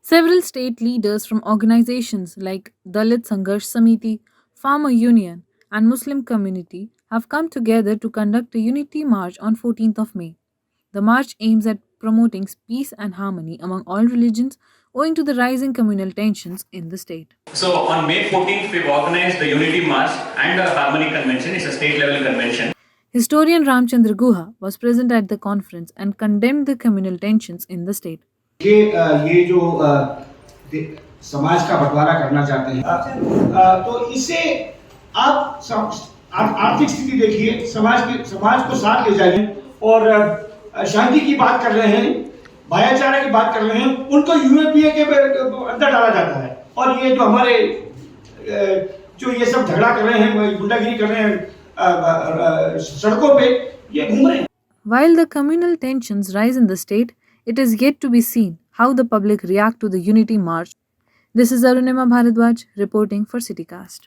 Several state leaders from organizations like Dalit Sangharsh Samiti, Farmer Union, and Muslim Community have come together to conduct a unity march on 14th of May. The march aims at promoting peace and harmony among all religions owing to the rising communal tensions in the state. So on May 14th, we've organized the Unity March and the Harmony Convention. It's a state level convention. Historian Ramchandra Guha was present at the conference and condemned the communal tensions in the state. ये जो समाज का बंटवारा करना चाहते हैं तो इससे आप आर्थिक स्थिति देखिए, समाज को साथ ले जाइए और शांति की बात कर रहे हैं, भाईचारे की बात कर रहे हैं, उनको यूएपीए के अंदर डाला जाता है और ये जो हमारे जो ये सब झगड़ा कर रहे हैं, गुंडागिरी कर रहे हैं सड़कों पे ये घूम रहे हैं. While the communal tensions rise in the state, it is yet to be seen how the public react to the unity march. This is Arunima Bharadwaj reporting for CityCast.